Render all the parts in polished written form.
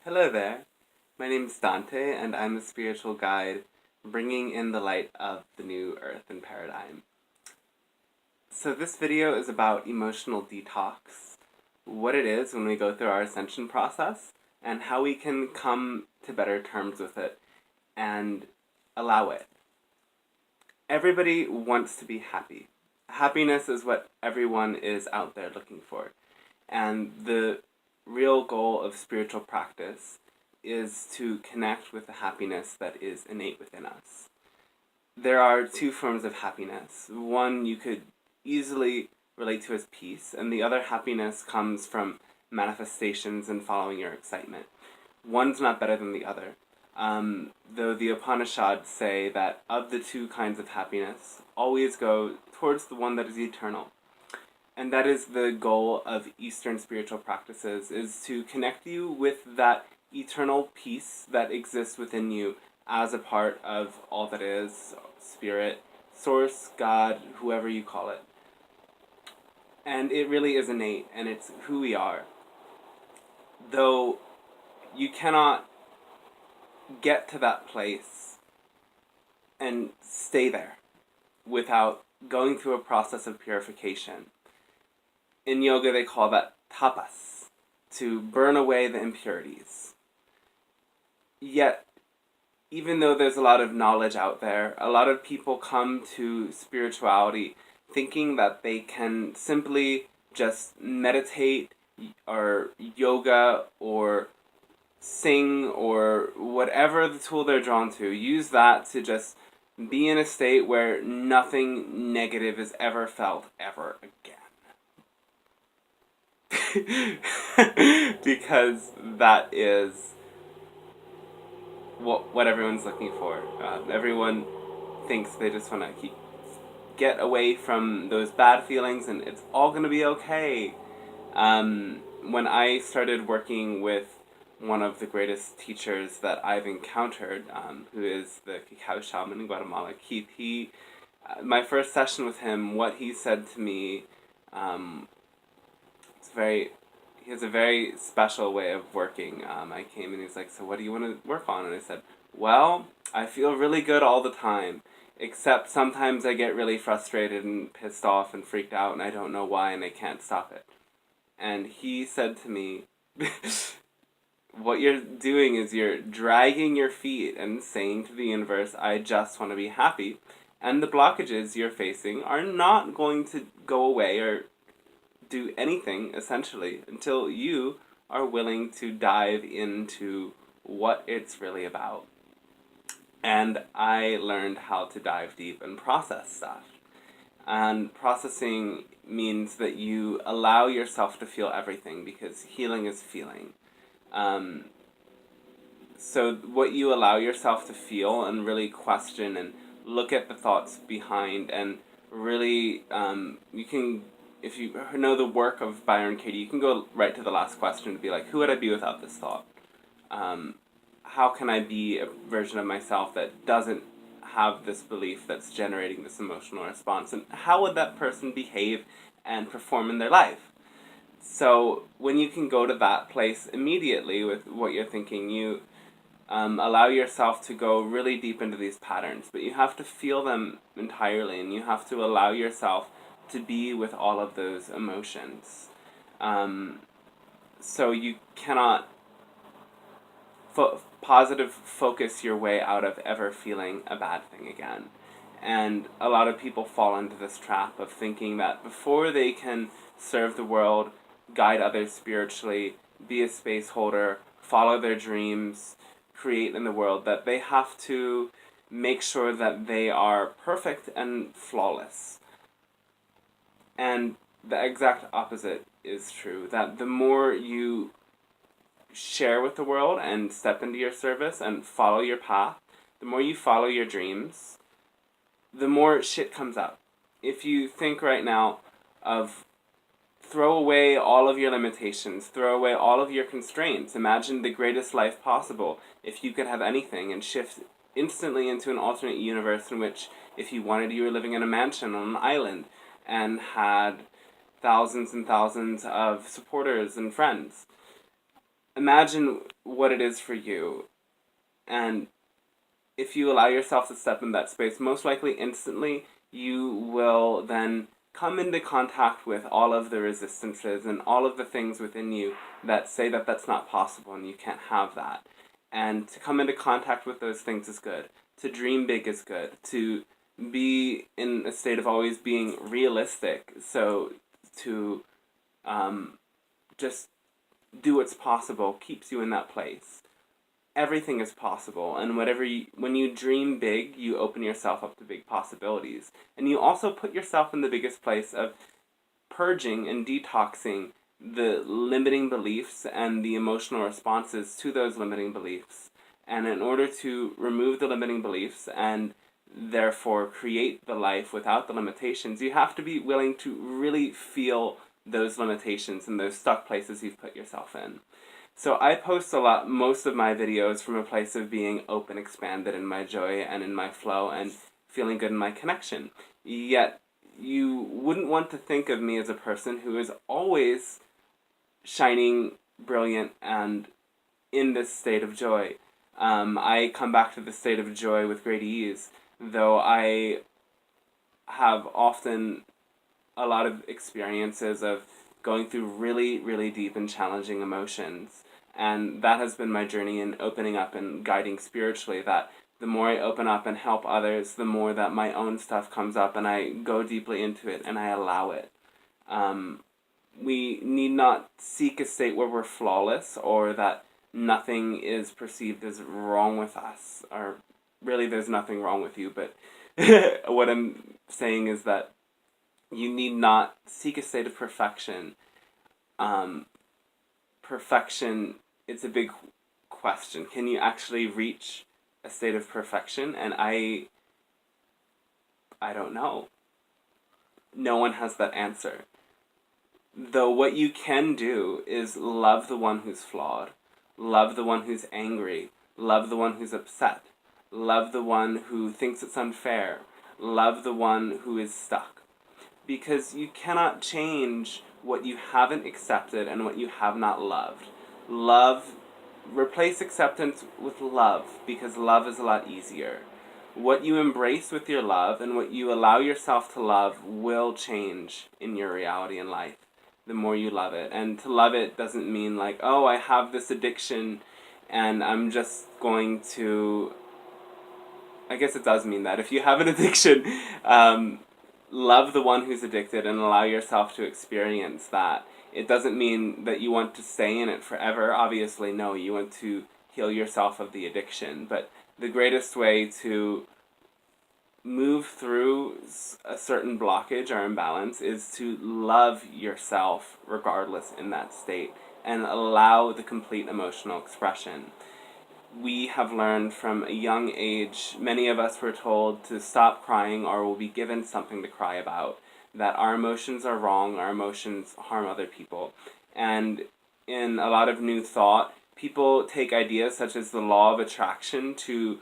Hello there. My name is Dante, and I'm a spiritual guide bringing in the light of the new earth and paradigm. So this video is about emotional detox, what it is when we go through our ascension process, and how we can come to better terms with it and allow it. Everybody wants to be happy. Happiness is what everyone is out there looking for. And the real goal of spiritual practice is to connect with the happiness that is innate within us. There are two forms of happiness. One you could easily relate to as peace, and the other happiness comes from manifestations and following your excitement. One's not better than the other. Though the Upanishads say that of the two kinds of happiness, always go towards the one that is eternal. And that is the goal of Eastern spiritual practices, is to connect you with that eternal peace that exists within you as a part of all that is, spirit, source, God, whoever you call it. And it really is innate, and it's who we are. Though you cannot get to that place and stay there without going through a process of purification. In yoga, they call that tapas, to burn away the impurities. Yet, even though there's a lot of knowledge out there, a lot of people come to spirituality thinking that they can simply just meditate or yoga or sing or whatever the tool they're drawn to, use that to just be in a state where nothing negative is ever felt ever again. Because that is what everyone's looking for. Everyone thinks they just want to get away from those bad feelings and it's all going to be okay. When I started working with one of the greatest teachers that I've encountered, who is the cacao shaman in Guatemala, Keith, my first session with him, what he said to me, he has a very special way of working. I came and he's like, so what do you want to work on? And I said, well, I feel really good all the time, except sometimes I get really frustrated and pissed off and freaked out and I don't know why and I can't stop it. And he said to me, what you're doing is you're dragging your feet and saying to the universe, I just want to be happy. And the blockages you're facing are not going to go away or do anything, essentially, until you are willing to dive into what it's really about. And I learned how to dive deep and process stuff. And processing means that you allow yourself to feel everything, because healing is feeling. So what you allow yourself to feel and really question and look at the thoughts behind and really, you can, if you know the work of Byron Katie, you can go right to the last question to be like, who would I be without this thought? How can I be a version of myself that doesn't have this belief that's generating this emotional response? And how would that person behave and perform in their life? So when you can go to that place immediately with what you're thinking, you allow yourself to go really deep into these patterns. But you have to feel them entirely, and you have to allow yourself to be with all of those emotions. So you cannot positive focus your way out of ever feeling a bad thing again. And a lot of people fall into this trap of thinking that before they can serve the world, guide others spiritually, be a space holder, follow their dreams, create in the world, that they have to make sure that they are perfect and flawless. And the exact opposite is true, that the more you share with the world and step into your service and follow your path, the more you follow your dreams, the more shit comes up. If you think right now of throw away all of your limitations, throw away all of your constraints, imagine the greatest life possible if you could have anything, and shift instantly into an alternate universe in which, if you wanted, you were living in a mansion on an island and had thousands and thousands of supporters and friends. imagine what it is for you, and if you allow yourself to step in that space, most likely instantly you will then come into contact with all of the resistances and all of the things within you that say that that's not possible and you can't have that. And to come into contact with those things is good. To dream big is good. To be in a state of always being realistic. So to just do what's possible keeps you in that place. Everything is possible, and when you dream big, you open yourself up to big possibilities. And you also put yourself in the biggest place of purging and detoxing the limiting beliefs and the emotional responses to those limiting beliefs. And in order to remove the limiting beliefs and therefore create the life without the limitations, you have to be willing to really feel those limitations and those stuck places you've put yourself in. So I post most of my videos from a place of being open, expanded in my joy and in my flow and feeling good in my connection. Yet, you wouldn't want to think of me as a person who is always shining, brilliant, and in this state of joy. I come back to this state of joy with great ease, though I have often a lot of experiences of going through really, really deep and challenging emotions. And that has been my journey in opening up and guiding spiritually, that the more I open up and help others, the more that my own stuff comes up and I go deeply into it and I allow it. We need not seek a state where we're flawless or that nothing is perceived as wrong with us. Or really, there's nothing wrong with you, but what I'm saying is that you need not seek a state of perfection. Perfection, it's a big question. Can you actually reach a state of perfection? And I don't know. No one has that answer. Though what you can do is love the one who's flawed, love the one who's angry, love the one who's upset, love the one who thinks it's unfair, love the one who is stuck. Because you cannot change what you haven't accepted and what you have not loved. Replace acceptance with love, because love is a lot easier. What you embrace with your love and what you allow yourself to love will change in your reality in life the more you love it. And to love it doesn't mean like, oh, I have this addiction and I'm just going to... I guess it does mean that. If you have an addiction, love the one who's addicted and allow yourself to experience that. It doesn't mean that you want to stay in it forever. Obviously, no, you want to heal yourself of the addiction. But the greatest way to move through a certain blockage or imbalance is to love yourself regardless in that state and allow the complete emotional expression. We have learned from a young age, many of us were told to stop crying or we'll be given something to cry about, that our emotions are wrong, our emotions harm other people. And in a lot of new thought, people take ideas such as the law of attraction to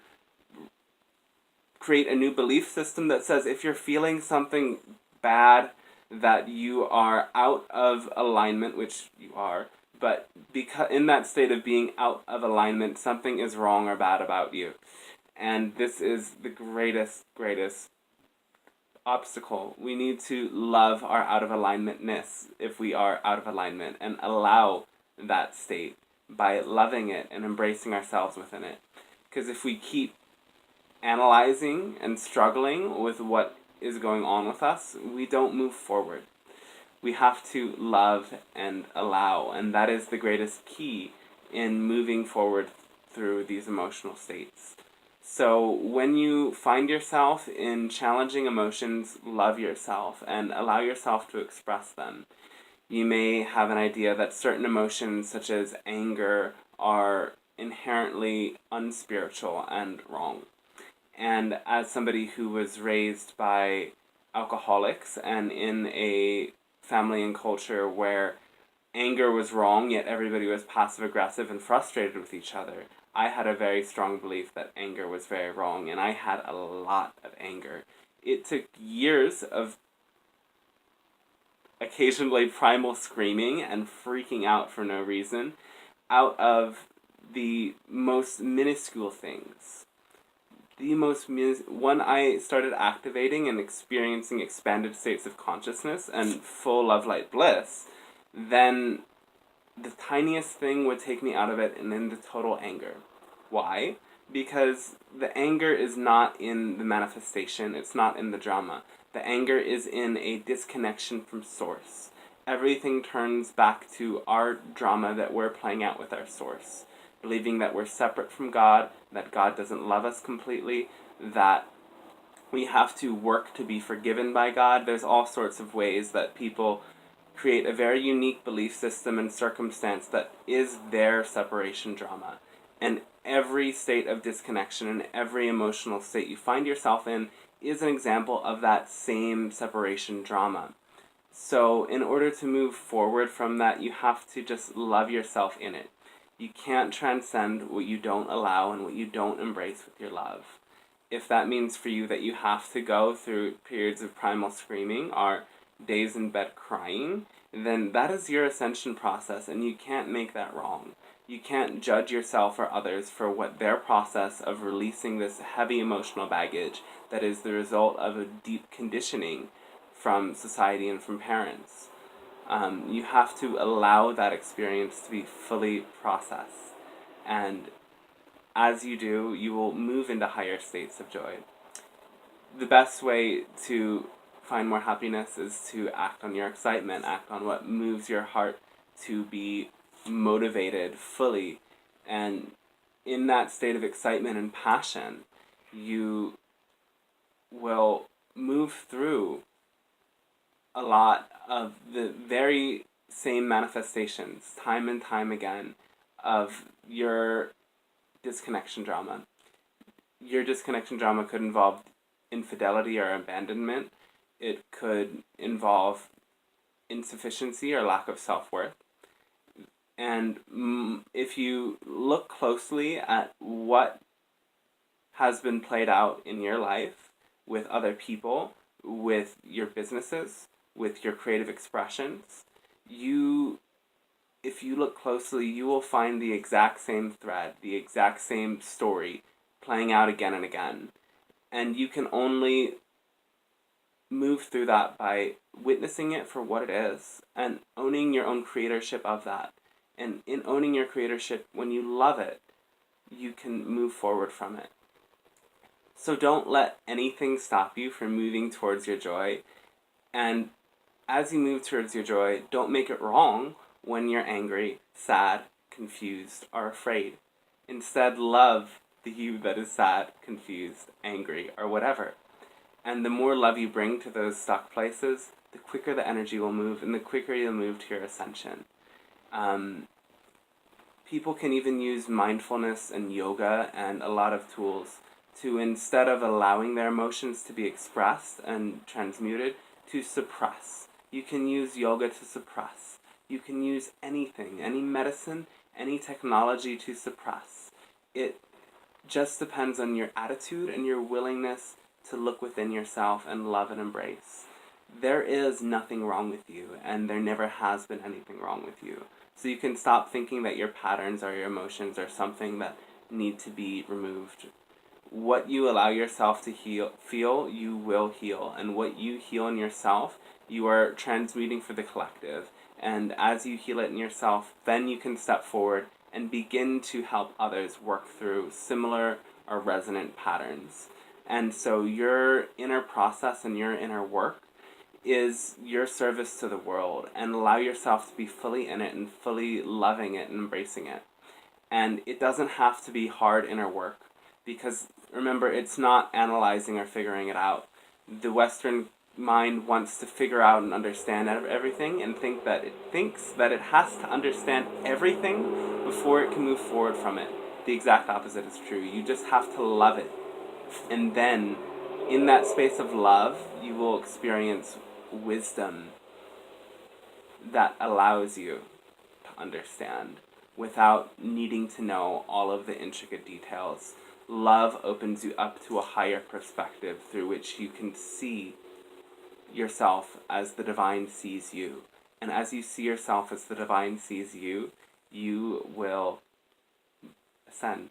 create a new belief system that says if you're feeling something bad, that you are out of alignment, which you are, but because in that state of being out of alignment, something is wrong or bad about you. And this is the greatest obstacle. We need to love our out of alignmentness if we are out of alignment and allow that state by loving it and embracing ourselves within it. Because if we keep analyzing and struggling with what is going on with us, we don't move forward. We have to love and allow, and that is the greatest key in moving forward through these emotional states. So when you find yourself in challenging emotions, love yourself and allow yourself to express them. You may have an idea that certain emotions, such as anger, are inherently unspiritual and wrong. And as somebody who was raised by alcoholics and in a family and culture where anger was wrong, yet everybody was passive-aggressive and frustrated with each other, I had a very strong belief that anger was very wrong, and I had a lot of anger. It took years of occasionally primal screaming and freaking out for no reason out of the most minuscule things. When I started activating and experiencing expanded states of consciousness and full love, light, bliss, then the tiniest thing would take me out of it and into total anger. Why? Because the anger is not in the manifestation, it's not in the drama. The anger is in a disconnection from source. Everything turns back to our drama that we're playing out with our source. Believing that we're separate from God, that God doesn't love us completely, that we have to work to be forgiven by God. There's all sorts of ways that people create a very unique belief system and circumstance that is their separation drama. And every state of disconnection and every emotional state you find yourself in is an example of that same separation drama. So in order to move forward from that, you have to just love yourself in it. You can't transcend what you don't allow and what you don't embrace with your love. If that means for you that you have to go through periods of primal screaming or days in bed crying, then that is your ascension process, and you can't make that wrong. You can't judge yourself or others for what their process of releasing this heavy emotional baggage that is the result of a deep conditioning from society and from parents. You have to allow that experience to be fully processed. And as you do, you will move into higher states of joy. The best way to find more happiness is to act on your excitement, act on what moves your heart to be motivated fully. And in that state of excitement and passion, you will move through a lot of the very same manifestations, time and time again, of your disconnection drama. Your disconnection drama could involve infidelity or abandonment. It could involve insufficiency or lack of self-worth. And if you look closely at what has been played out in your life with other people, with your businesses, with your creative expressions, if you look closely, you will find the exact same thread, the exact same story playing out again and again. And you can only move through that by witnessing it for what it is and owning your own creatorship of that. And in owning your creatorship, when you love it, you can move forward from it. So don't let anything stop you from moving towards your joy. And as you move towards your joy, don't make it wrong when you're angry, sad, confused, or afraid. Instead, love the you that is sad, confused, angry, or whatever. And the more love you bring to those stuck places, the quicker the energy will move, and the quicker you'll move to your ascension. People can even use mindfulness and yoga and a lot of tools to, instead of allowing their emotions to be expressed and transmuted, to suppress. You can use yoga to suppress. You can use anything, any medicine, any technology to suppress. It just depends on your attitude and your willingness to look within yourself and love and embrace. There is nothing wrong with you, and there never has been anything wrong with you. So you can stop thinking that your patterns or your emotions are something that need to be removed. What you allow yourself to feel, you will heal. And what you heal in yourself, you are transmuting for the collective. And as you heal it in yourself, then you can step forward and begin to help others work through similar or resonant patterns. And so your inner process and your inner work is your service to the world, and allow yourself to be fully in it and fully loving it and embracing it. And it doesn't have to be hard inner work, because remember, it's not analyzing or figuring it out. The Western mind wants to figure out and understand everything and thinks that it has to understand everything before it can move forward from it. The exact opposite is true. You just have to love it. And then, in that space of love, you will experience wisdom that allows you to understand without needing to know all of the intricate details. Love opens you up to a higher perspective through which you can see yourself as the divine sees you. And as you see yourself as the divine sees you, you will ascend.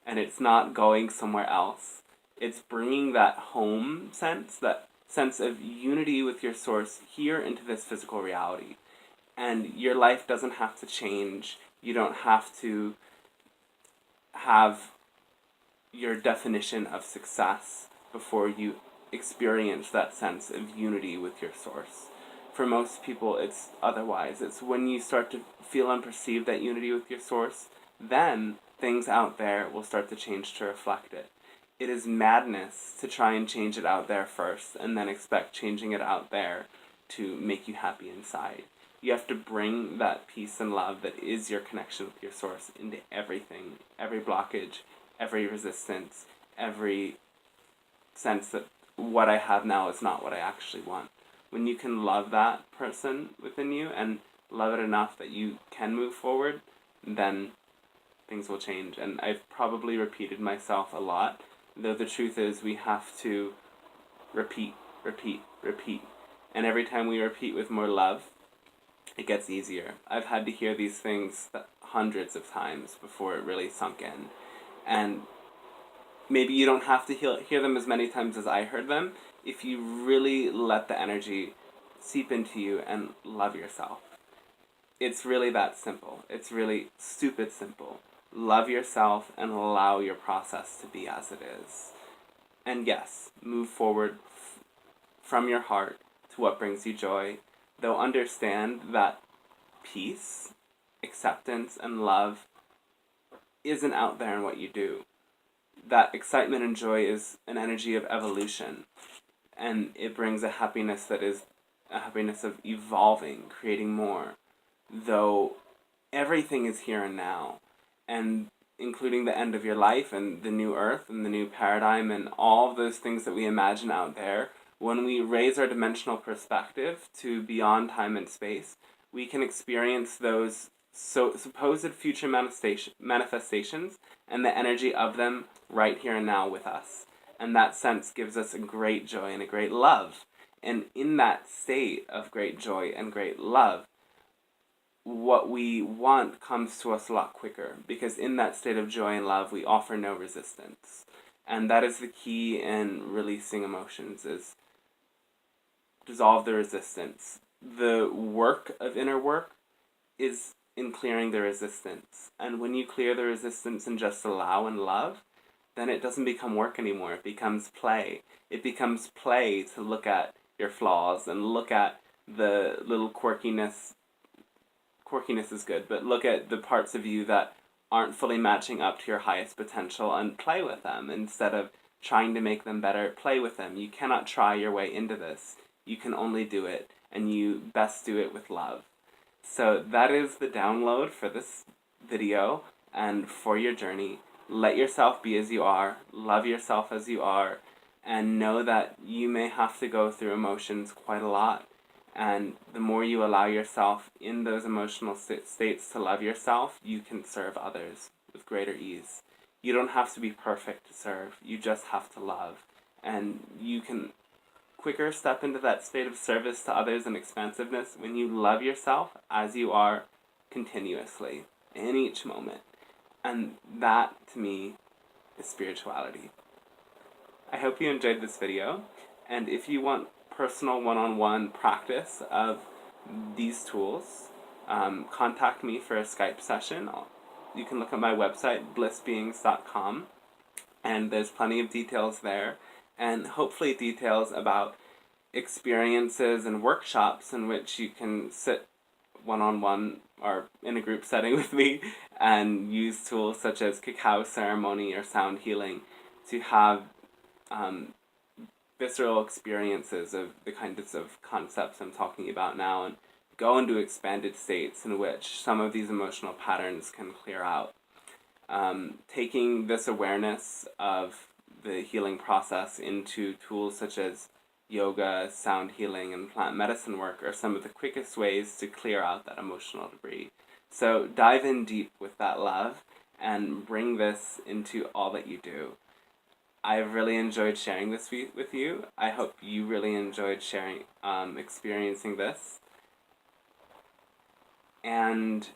And it's not going somewhere else. It's bringing that home sense, that sense of unity with your source here into this physical reality. And your life doesn't have to change. You don't have to have your definition of success before you experience that sense of unity with your source. For most people, it's otherwise. It's when you start to feel and perceive that unity with your source, then things out there will start to change to reflect it. It is madness to try and change it out there first and then expect changing it out there to make you happy inside. You have to bring that peace and love that is your connection with your source into everything, every blockage, every resistance, every sense that what I have now is not what I actually want. When you can love that person within you and love it enough that you can move forward, then things will change. And I've probably repeated myself a lot, though the truth is we have to repeat. And every time we repeat with more love, it gets easier. I've had to hear these things hundreds of times before it really sunk in. And maybe you don't have to hear them as many times as I heard them if you really let the energy seep into you and love yourself. It's really that simple. It's really stupid simple. Love yourself and allow your process to be as it is. And yes, move forward from your heart to what brings you joy, though understand that peace, acceptance, and love isn't out there in what you do. That excitement and joy is an energy of evolution, and it brings a happiness that is a happiness of evolving, creating more, though everything is here and now, and including the end of your life and the new earth and the new paradigm and all of those things that we imagine out there. When we raise our dimensional perspective to beyond time and space, we can experience those supposed future manifestations and the energy of them right here and now with us. And that sense gives us a great joy and a great love. And in that state of great joy and great love, what we want comes to us a lot quicker, because in that state of joy and love, we offer no resistance. And that is the key in releasing emotions, is dissolve the resistance. The work of inner work is in clearing the resistance. And when you clear the resistance and just allow and love, then it doesn't become work anymore. It becomes play. It becomes play to look at your flaws and look at the little quirkiness. Quirkiness is good, but look at the parts of you that aren't fully matching up to your highest potential and play with them. Instead of trying to make them better, play with them. You cannot try your way into this. You can only do it, and you best do it with love. So that is the download for this video and for your journey. Let yourself be as you are, love yourself as you are, and know that you may have to go through emotions quite a lot. And the more you allow yourself in those emotional states to love yourself, you can serve others with greater ease. You don't have to be perfect to serve. You just have to love. And you can quicker step into that state of service to others and expansiveness when you love yourself as you are continuously in each moment. And that, to me, is spirituality. I hope you enjoyed this video. And if you want personal one-on-one practice of these tools, contact me for a Skype session. You can look at my website, blissbeings.com, and there's plenty of details there, and hopefully details about experiences and workshops in which you can sit one-on-one or in a group setting with me and use tools such as cacao ceremony or sound healing to have visceral experiences of the kinds of concepts I'm talking about now, and go into expanded states in which some of these emotional patterns can clear out. Taking this awareness of the healing process into tools such as yoga, sound healing, and plant medicine work are some of the quickest ways to clear out that emotional debris. So dive in deep with that love and bring this into all that you do. I've really enjoyed sharing this with you. I hope you really enjoyed experiencing this. And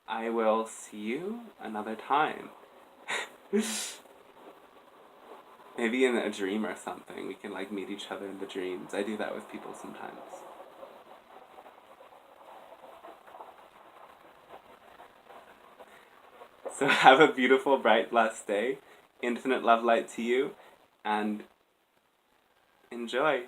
I will see you another time. Maybe in a dream or something. We can like meet each other in the dreams. I do that with people sometimes. So have a beautiful, bright, blessed day. Infinite love light to you. And enjoy.